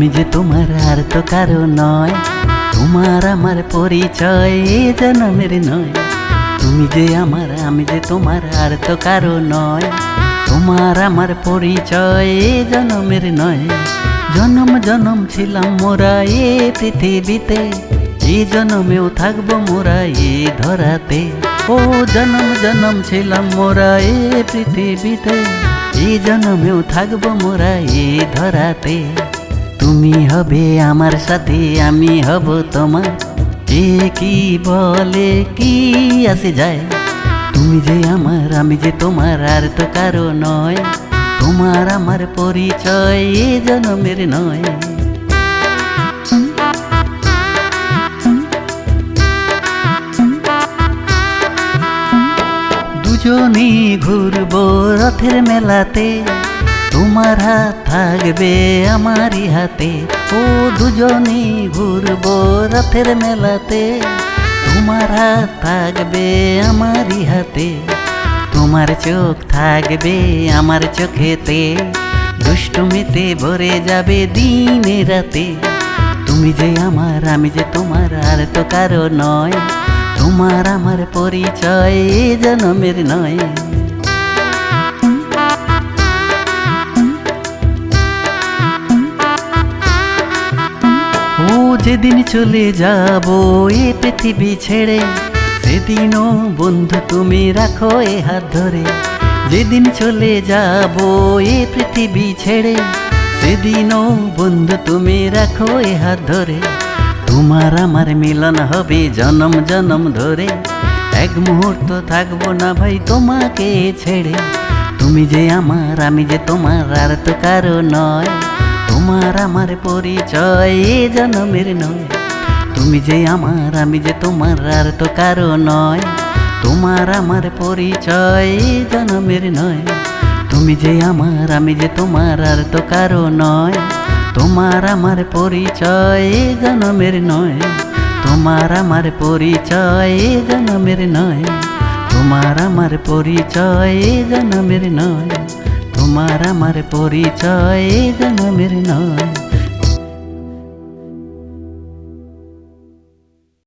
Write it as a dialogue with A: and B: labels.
A: আমি যে তোমার আর তো কারো নয়, তোমার আমার পরিচয় এ জনমের নয়। তুমি যে আমার, আমি যে তোমার আর তো কারো নয়, তোমার আমার পরিচয় এ জনমের নয়। জনম জনম ছিলাম মোরা এ পৃথিবীতে, এই জনমেও থাকবো মোরা এ ধরাতে। ও জনম জনম ছিলাম মোরা এ পৃথিবীতে, এই জনমেও থাকবো মোরা এ ধরাতে। তুমি হবে আমার সাথে, আমি হব তোমার, এ কি বলে কি আসে যায়। তুমি যে আমার, আমি যে তোমার আর তো কারো নয়, তোমার আমার পরিচয় এ জনমের নয়। দুজনে ঘুরবো রথের মেলাতে, তোমার হাত থাকবে আমারই হাতে। ও দুজনে ঘুরবো রথের মেলাতে, তোমার হাত থাকবে আমারই হাতে। তোমার চোখ থাকবে আমার চোখেতে, দুষ্টুমিতে ভরে যাবে দিনে রাতে। তুমি যে আমার, আমি যে তোমার আর তো কারো নয়, তোমার আমার পরিচয় এ জনমের নয়। ও যেদিন চলে যাব এ পৃথিবী ছেড়ে, সেদিনও বন্ধু তুমি রাখো এ হাত ধরে। যেদিন চলে যাব এ পৃথিবী ছেড়ে, সেদিনও বন্ধু তুমি রাখো এ হাত ধরে। তোমার আমার মিলন হবে জনম জনম ধরে, এক মুহূর্ত থাকবো না ভাই তোমাকে ছেড়ে। তুমি যে আমার, আমি যে তোমার আর তো কারো নয়, তোমার আমার পরিচয় এ জনমের নয়। তুমি যে আমার, আমি যে তোমার আর তো কারো নয়, তোমার আমার পরিচয় এ জনমের নয়। তুমি যে আমার, আমি যে তোমার আর তো কারো নয়, তোমার আমার পরিচয় এ জনমের নয়। তোমার আমার পরিচয় এ জনমের নয়। তোমার আমার পরিচয় এ জনমের নয়। তোমার আমার পরিচয় এ জনমের নয়।